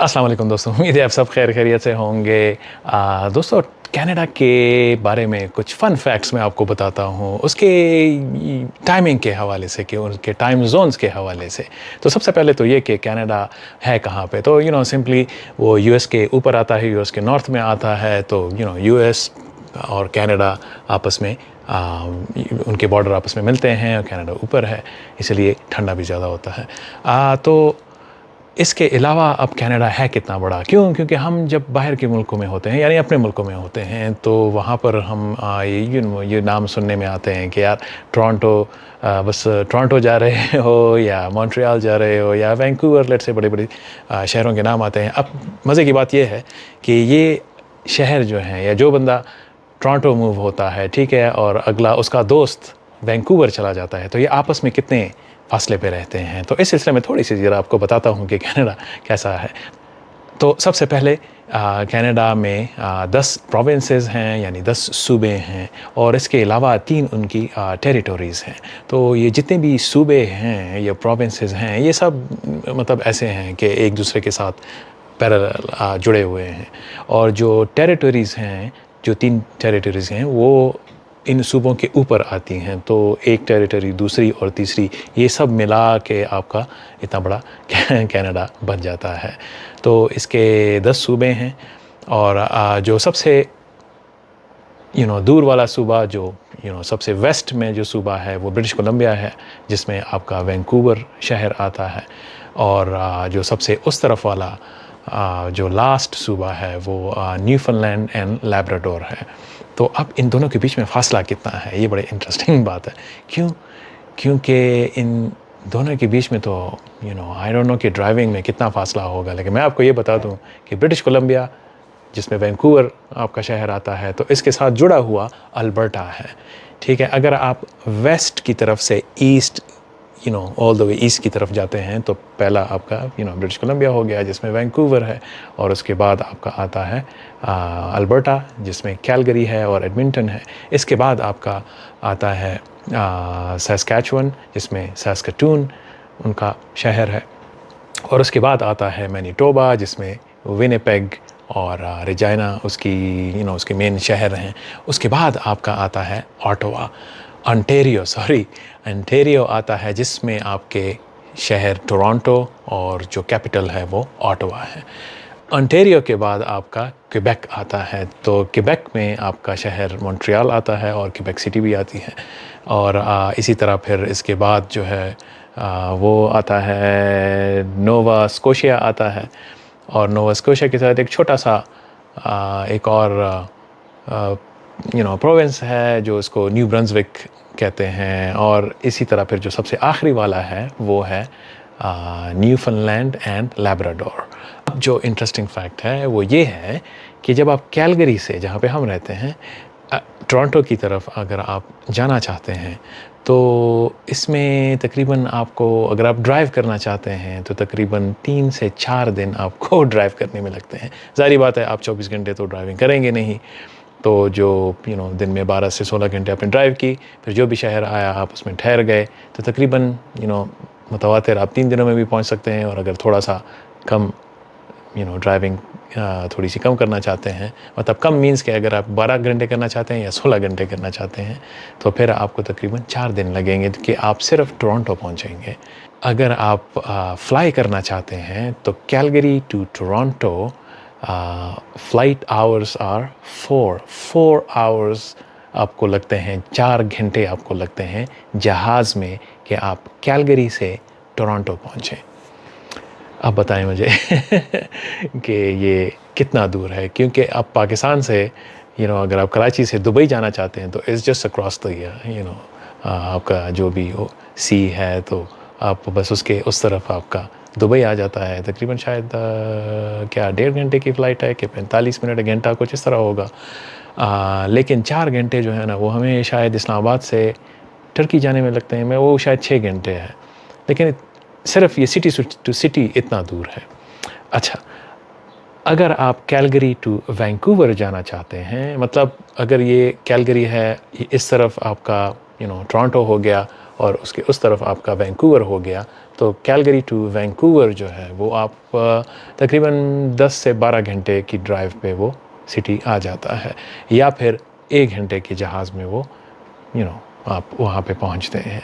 अस्सलाम वालेकुम दोस्तों, उम्मीद है आप सब खैर खैरियत से होंगे। दोस्तों, कनाडा के बारे में कुछ फ़न फैक्ट्स मैं आपको बताता हूँ, उसके टाइमिंग के हवाले से कि उनके टाइम ज़ोन्स के हवाले से। तो सबसे पहले तो ये कि कनाडा है कहाँ पे, तो सिंपली वो यूएस के ऊपर आता है, यूएस के नॉर्थ में आता है। तो यूएस और कनाडा आपस में उनके बॉर्डर आपस में मिलते हैं और कनाडा ऊपर है, इसलिए ठंडा भी ज़्यादा होता है। तो इसके अलावा अब कनाडा है कितना बड़ा, क्योंकि हम जब बाहर के मुल्कों में होते हैं, यानी अपने मुल्कों में होते हैं, तो वहाँ पर हम ये नाम सुनने में आते हैं कि यार टोरंटो, बस टोरंटो जा रहे हो या मॉन्ट्रियल जा रहे हो या वैंकूवर, लेट से बड़े बड़े शहरों के नाम आते हैं। अब मज़े की बात यह है कि ये शहर जो हैं, या जो बंदा टोरंटो मूव होता है, ठीक है, और अगला उसका दोस्त वैंकूवर चला जाता है, तो ये आपस में कितने फासले पे रहते हैं। तो इस सिलसिले में थोड़ी सी ज़रा आपको बताता हूँ कि कनाडा कैसा है। तो सबसे पहले कनाडा में 10 प्रोविंसेस हैं, यानी 10 सूबे हैं, और इसके अलावा 3 उनकी टेरिटोरीज़ हैं। तो ये जितने भी सूबे हैं या प्रोविंसेस हैं, ये सब मतलब ऐसे हैं कि एक दूसरे के साथ पैरेलल जुड़े हुए हैं। और जो टेरिटोरीज़ हैं, जो 3 टेरिटोरीज़ हैं, वो इन सूबों के ऊपर आती हैं। तो एक टेरिटरी, दूसरी और तीसरी, ये सब मिला के आपका इतना बड़ा कनाडा बन जाता है। तो इसके 10 सूबे हैं, और जो सबसे दूर वाला सूबा, जो सबसे वेस्ट में जो सूबा है, वो ब्रिटिश कोलंबिया है, जिसमें आपका वैंकूवर शहर आता है। और जो सबसे उस तरफ वाला जो लास्ट सूबा है, वो न्यूफनलैंड एंड लैब्राडोर है। तो अब इन दोनों के बीच में फ़ासला कितना है, ये बड़े इंटरेस्टिंग बात है। क्योंकि इन दोनों के बीच में तो आई डोंट नो कि ड्राइविंग में कितना फ़ासला होगा, लेकिन मैं आपको ये बता दूं कि ब्रिटिश कोलंबिया, जिसमें वैंकूवर आपका शहर आता है, तो इसके साथ जुड़ा हुआ अल्बर्टा है, ठीक है। अगर आप वेस्ट की तरफ से east, all the way east की तरफ जाते हैं, तो पहला आपका ब्रिटिश कोलंबिया हो गया, जिसमें वैंकूवर है, और उसके बाद आपका आता है अल्बर्टा, जिसमें कैलगरी है और एडमिंटन है। इसके बाद आपका आता है सैस्कैचुअन, जिसमें सैस्कटून उनका शहर है, और उसके बाद आता है मैनीटोबा, जिसमें विनिपेग और रेजाइना उसके मेन शहर हैं। उसके बाद आपका आता है ऑन्टेरियो आता है, जिसमें आपके शहर टोरंटो और जो कैपिटल है वो ऑटोवा है। ऑन्टेरियो के बाद आपका क्वेबेक आता है, तो क्वेबेक में आपका शहर मॉन्ट्रियल आता है और क्वेबेक सिटी भी आती है। और इसी तरह फिर इसके बाद जो है वो आता है नोवा स्कोशिया आता है, और नोवा स्कोशिया के साथ एक छोटा सा एक और प्रोविंस है, जो इसको न्यू ब्रंसविक कहते हैं। और इसी तरह फिर जो सबसे आखिरी वाला है वो है न्यूफनलैंड एंड लैब्राडोर। अब जो इंटरेस्टिंग फैक्ट है वो ये है कि जब आप कैलगरी से, जहाँ पे हम रहते हैं, टोरंटो की तरफ अगर आप जाना चाहते हैं, तो इसमें तकरीबन आपको, अगर आप ड्राइव करना चाहते हैं, तो तकरीबन 3 से 4 दिन आपको ड्राइव करने में लगते हैं। ज़ाहिर बात है, आप 24 घंटे तो ड्राइविंग करेंगे नहीं, तो जो दिन में 12 से 16 घंटे आपने ड्राइव की, फिर जो भी शहर आया आप उसमें ठहर गए, तो तकरीबन मुतवातिर आप 3 दिनों में भी पहुंच सकते हैं। और अगर थोड़ा सा कम ड्राइविंग थोड़ी सी कम करना चाहते हैं, मतलब कम मीन्स के अगर आप 12 घंटे करना चाहते हैं या 16 घंटे करना चाहते हैं, तो फिर आपको तकरीबन 4 दिन लगेंगे कि आप सिर्फ टोरंटो पहुंचेंगे। अगर आप फ्लाई करना चाहते हैं, तो Calgary to Toronto flight hours are 4 hours आपको लगते हैं, 4 घंटे आपको लगते हैं जहाज़ में कि आप कैलगरी से टोरंटो पहुँचें। अब बताएं मुझे कि ये कितना दूर है, क्योंकि आप पाकिस्तान से अगर आप कराची से दुबई जाना चाहते हैं, तो इट्स जस्ट अक्रॉस द आपका जो भी हो सी है, तो आप बस उसके उस तरफ आपका दुबई आ जाता है। तकरीबन शायद क्या 1.5 घंटे की फ़्लाइट है कि 45 मिनट, घंटा कुछ इस तरह होगा। लेकिन 4 घंटे जो है ना, वो हमें शायद इस्लामाबाद से टर्की जाने में लगते हैं, मैं वो शायद 6 घंटे है, लेकिन सिर्फ ये सिटी टू सिटी इतना दूर है। अच्छा, अगर आप कैलगरी टू वैंकूवर जाना चाहते हैं, मतलब अगर ये कैलगरी है, इस तरफ आपका टोरंटो हो गया, और उसके उस तरफ आपका वैंकूवर हो गया, तो कैलगरी टू वैंकूवर जो है वो आप तकरीबन 10 से 12 घंटे की ड्राइव पे वो सिटी आ जाता है, या फिर 1 घंटे के जहाज़ में वो आप वहाँ पे पहुँचते हैं।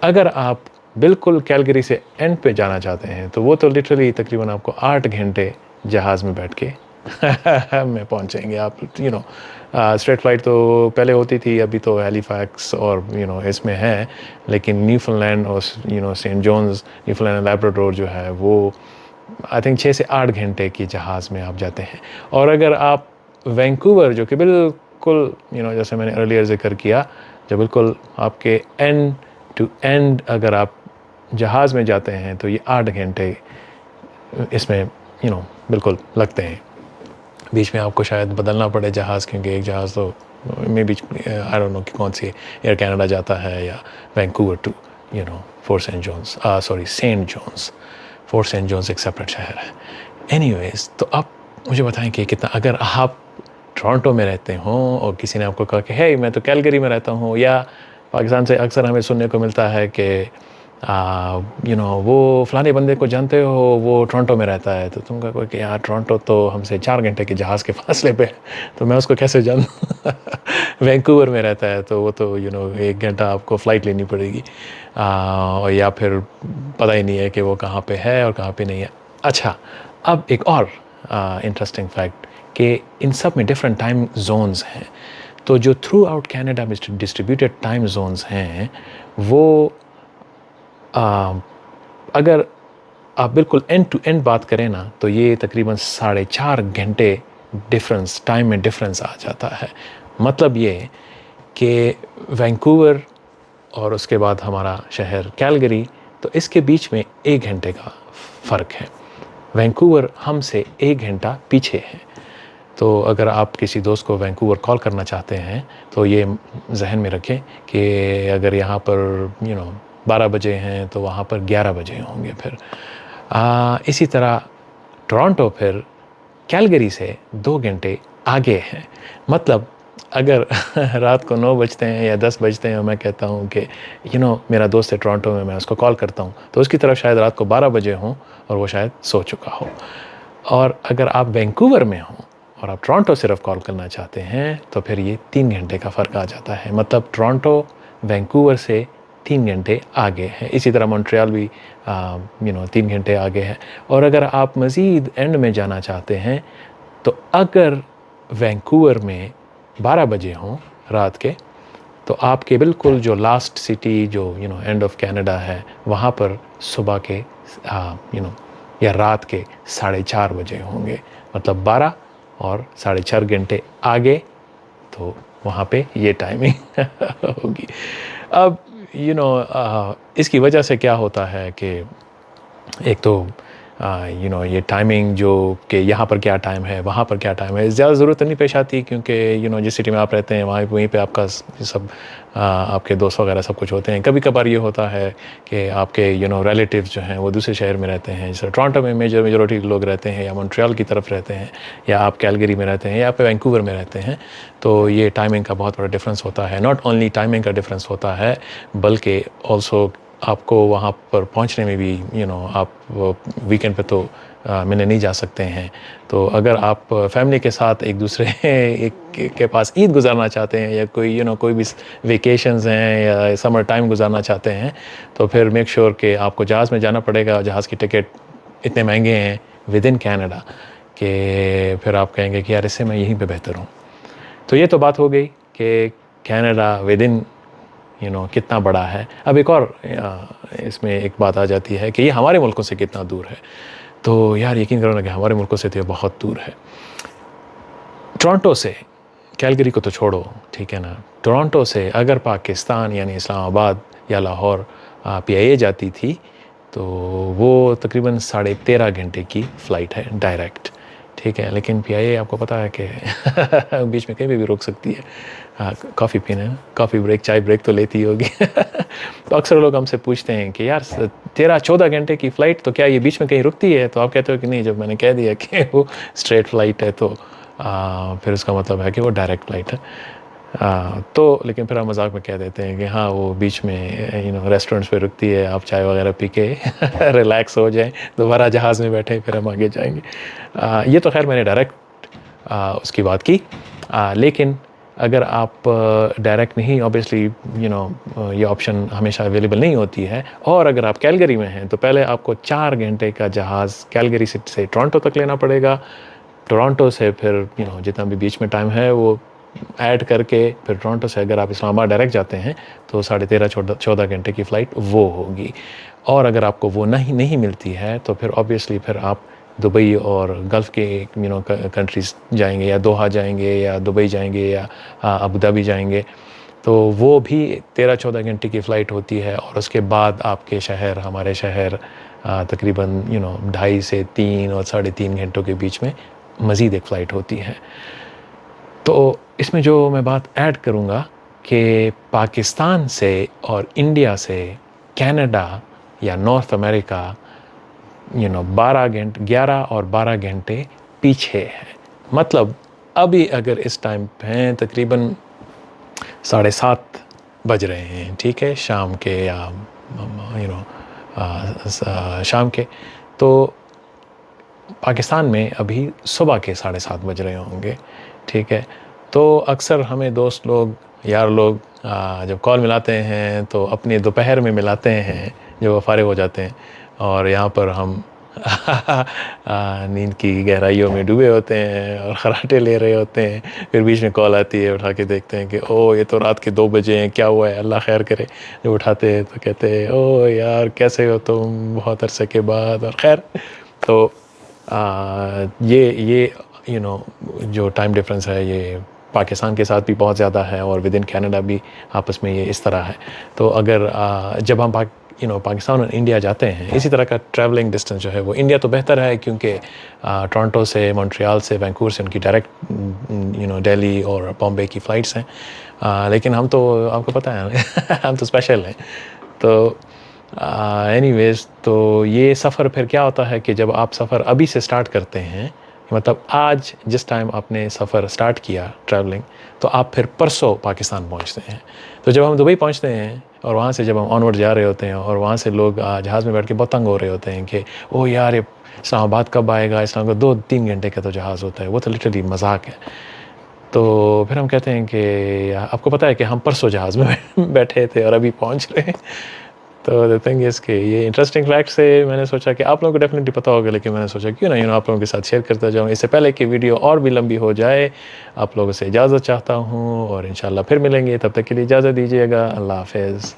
अगर आप बिल्कुल कैलगरी से एंड पे जाना चाहते हैं तो वो तो लिटरली तकरीबन आपको 8 घंटे जहाज़ में बैठ के में पहुँचेंगे आप। स्ट्रेट फ्लाइट तो पहले होती थी, अभी तो हैलीफैक्स और इसमें है, लेकिन न्यूफाउंडलैंड और Saint John's, Newfoundland and Labrador जो है वो आई थिंक 6 से 8 घंटे की जहाज़ में आप जाते हैं। और अगर आप वैंकूवर जो कि बिल्कुल जैसे मैंने अर्लियर जिक्र किया, जो बिल्कुल आपके एंड टू एंड अगर आप जहाज़ में जाते हैं तो ये 8 घंटे इसमें बिल्कुल लगते हैं। बीच में आपको शायद बदलना पड़े जहाज़, क्योंकि एक जहाज़ तो में बीच आई डोंट नो कि कौन सी एयर कनाडा जाता है या Vancouver to Fort Saint John's, Saint John's. Fort Saint John's एक सेपरेट शहर है। एनीवेज, तो आप मुझे बताएं कि कितना, अगर आप टोरंटो में रहते हों और किसी ने आपको कहा कि हे मैं तो कैलगरी में रहता हूँ, या पाकिस्तान से अक्सर हमें सुनने को मिलता है कि वो फलाने बंदे को जानते हो, वो टोरंटो में रहता है, तो तुम कहो कि यार टोरंटो तो हमसे 4 घंटे के जहाज़ के फासले पे, तो मैं उसको कैसे जानूँ। वैंकूवर में रहता है तो वो तो 1 घंटा आपको फ़्लाइट लेनी पड़ेगी, और या फिर पता ही नहीं है कि वो कहाँ पे है और कहाँ पे नहीं है। अच्छा, अब एक और इंटरेस्टिंग फैक्ट कि इन सब में डिफरेंट टाइम जोन्स हैं, तो जो थ्रू आउट कैनेडा में डिस्ट्रीब्यूटेड टाइम जोन्स हैं वो अगर आप बिल्कुल एंड टू एंड बात करें ना, तो ये तकरीबन 4.5 घंटे डिफरेंस, टाइम में डिफरेंस आ जाता है। मतलब ये कि वैंकूवर और उसके बाद हमारा शहर कैलगरी, तो इसके बीच में 1 घंटे का फ़र्क है। वैंकूवर हमसे 1 घंटा पीछे है। तो अगर आप किसी दोस्त को वैंकूवर कॉल करना चाहते हैं तो ये जहन में रखें कि अगर यहाँ पर 12 बजे हैं तो वहाँ पर 11 बजे होंगे। फिर इसी तरह टोरंटो फिर कैलगरी से 2 घंटे आगे है। मतलब अगर रात को 9 बजते हैं या 10 बजते हैं और मैं कहता हूँ कि मेरा दोस्त है टोरंटो में, मैं उसको कॉल करता हूँ, तो उसकी तरफ शायद रात को 12 बजे हों और वो शायद सो चुका हो। और अगर आप वैंकूवर में हों और आप टोरंटो सिर्फ कॉल करना चाहते हैं तो फिर ये 3 घंटे का फ़र्क आ जाता है। मतलब टोरंटो वैंकूवर से 3 घंटे आगे है। इसी तरह मॉन्ट्रियल भी 3 घंटे आगे है। और अगर आप मज़ीद एंड में जाना चाहते हैं तो अगर वैंकूवर में 12 बजे हों रात के, तो आपके बिल्कुल जो लास्ट सिटी जो एंड ऑफ कनाडा है, वहाँ पर सुबह के या रात के 4:30 बजे होंगे। मतलब 12 और 4:30 घंटे आगे, तो वहाँ पे ये टाइमिंग होगी। अब इसकी वजह से क्या होता है कि एक तो ये टाइमिंग जो कि यहाँ पर क्या टाइम है, वहाँ पर क्या टाइम है, ज़्यादा ज़रूरत नहीं पेश आती, क्योंकि जिस सिटी में आप रहते हैं वहीं पे आपका सब आपके दोस्त वगैरह सब कुछ होते हैं। कभी कभार ये होता है कि आपके रिलेटिव्स जो हैं वो दूसरे शहर में रहते हैं, जैसे टोरंटो में मेजॉरिटी लोग रहते हैं, या मॉन्ट्रियल की तरफ रहते हैं, या आप कैलगरी में रहते हैं, या आप वैंकूवर में रहते हैं। तो ये टाइमिंग का बहुत बड़ा डिफरेंस होता है। नॉट ओनली टाइमिंग का डिफरेंस होता है, बल्कि ऑल्सो आपको वहाँ पर पहुँचने में भी आप वीकेंड पे तो मिलने नहीं जा सकते हैं। तो अगर आप फैमिली के साथ एक दूसरे के पास ईद गुजारना चाहते हैं, या कोई कोई भी वेकेशंस हैं या समर टाइम गुजारना चाहते हैं, तो फिर मेक श्योर कि आपको जहाज़ में जाना पड़ेगा। जहाज़ की टिकट इतने महंगे हैं विद इन कैनेडा कि फिर आप कहेंगे कि यार इससे मैं यहीं पे बेहतर हूँ। तो ये तो बात हो गई कि कैनेडा विद इन कितना बड़ा है। अब एक और इसमें एक बात आ जाती है कि ये हमारे मुल्कों से कितना दूर है। तो यार यकीन करो ना कि हमारे मुल्कों से तो ये बहुत दूर है। टोरंटो से, कैलगरी को तो छोड़ो, ठीक है ना, टोरंटो से अगर पाकिस्तान यानी इस्लामाबाद या लाहौर PIA जाती थी तो वो तकरीबन 13.5 घंटे की फ़्लाइट है डायरेक्ट, ठीक है। लेकिन PIA आपको पता है कि बीच में कहीं भी रुक सकती है। कॉफ़ी पीना, कॉफ़ी ब्रेक, चाय ब्रेक तो लेती होगी। तो अक्सर लोग हमसे पूछते हैं कि यार 13-14 घंटे की फ़्लाइट, तो क्या ये बीच में कहीं रुकती है? तो आप कहते हो कि नहीं, जब मैंने कह दिया कि वो स्ट्रेट फ़्लाइट है तो फिर उसका मतलब है कि वो डायरेक्ट फ़्लाइट है। तो लेकिन फिर हम मजाक में कह देते हैं कि हाँ वो बीच में रेस्टोरेंट्स पे रुकती है, आप चाय वगैरह पी के रिलैक्स हो जाएं, दोबारा जहाज़ में बैठे फिर हम आगे जाएंगे। ये तो खैर मैंने डायरेक्ट उसकी बात की। लेकिन अगर आप डायरेक्ट नहीं, ऑब्वियसली ये ऑप्शन हमेशा अवेलेबल नहीं होती है, और अगर आप कैलगरी में हैं तो पहले आपको 4 घंटे का जहाज़ कैलगरी से टोरंटो तक लेना पड़ेगा। टोरंटो से फिर जितना भी बीच में टाइम है वो ऐड करके फिर टोरंटो से अगर आप इस्लामाबाद डायरेक्ट जाते हैं तो 13.5-14 घंटे की फ़्लाइट वो होगी। और अगर आपको वो नहीं मिलती है तो फिर ऑब्वियसली फिर आप दुबई और गल्फ़ के कंट्रीज़ जाएंगे, या दोहा जाएंगे, या दुबई जाएंगे, या अबू धाबी जाएंगे। तो वो भी 13-14 घंटे की फ़्लाइट होती है, और उसके बाद आपके शहर, हमारे शहर तकरीबन 2.5 से 3 और 3.5 घंटों के बीच में मज़ीद एक फ़्लाइट होती है। तो इसमें जो मैं बात ऐड करूँगा कि पाकिस्तान से और इंडिया से कनाडा या नॉर्थ अमेरिका 11 और 12 घंटे पीछे है। मतलब अभी अगर इस टाइम पे हैं तकरीबन 7:30 बज रहे हैं, ठीक है, शाम के, या शाम के, तो पाकिस्तान में अभी सुबह के 7:30 बज रहे होंगे, ठीक है। तो अक्सर हमें दोस्त लोग, यार लोग जब कॉल मिलाते हैं तो अपने दोपहर में मिलाते हैं जब वो फारिग हो जाते हैं, और यहाँ पर हम नींद की गहराइयों में डूबे होते हैं और खर्राटे ले रहे होते हैं। फिर बीच में कॉल आती है, उठा के देखते हैं कि ओ ये तो रात के 2 बजे हैं, क्या हुआ है, अल्लाह खैर करे। जब उठाते हैं तो कहते हैं ओ यार कैसे हो तुम, बहुत अरसे के बाद। और खैर तो ये जो टाइम डिफरेंस है ये पाकिस्तान के साथ भी बहुत ज़्यादा है, और विद इन कनाडा भी आपस में ये इस तरह है। तो अगर जब हम पाकिस्तान और इंडिया जाते हैं, इसी तरह का ट्रैवलिंग डिस्टेंस जो है वो इंडिया तो बेहतर है, क्योंकि टोरंटो से, मॉन्ट्रियल से, वैंकूवर से उनकी डायरेक्ट दिल्ली और बॉम्बे की फ़्लाइट्स हैं। लेकिन हम तो, आपको पता है हम तो स्पेशल हैं। तो एनीवेज़, तो ये सफ़र फिर क्या होता है कि जब आप सफ़र अभी से स्टार्ट करते हैं, मतलब आज जिस टाइम आपने सफ़र स्टार्ट किया ट्रैवलिंग, तो आप फिर परसों पाकिस्तान पहुंचते हैं। तो जब हम दुबई पहुंचते हैं और वहाँ से जब हम ऑनवर्ड जा रहे होते हैं, और वहाँ से लोग जहाज़ में बैठ के बहुत तंग हो रहे होते हैं कि ओ यार ये इस्लामाबाद कब आएगा, इस्लामाबाद 2-3 घंटे का तो जहाज़ होता है, वो तो लिटरली मजाक है। तो फिर हम कहते हैं कि आपको पता है कि हम परसों जहाज़ में बैठे थे और अभी पहुँच रहे हैं। तो द थिंग इज़ कि ये इंटरेस्टिंग फैक्ट से मैंने सोचा कि आप लोगों को डेफिनेटली पता होगा, लेकिन मैंने सोचा क्यों ना आप लोगों के साथ शेयर करता जाऊँ, इससे पहले कि वीडियो और भी लंबी हो जाए। आप लोगों से इजाज़त चाहता हूँ, और इंशाल्लाह फिर मिलेंगे, तब तक के लिए इजाज़त दीजिएगा। अल्लाह हाफ़िज़।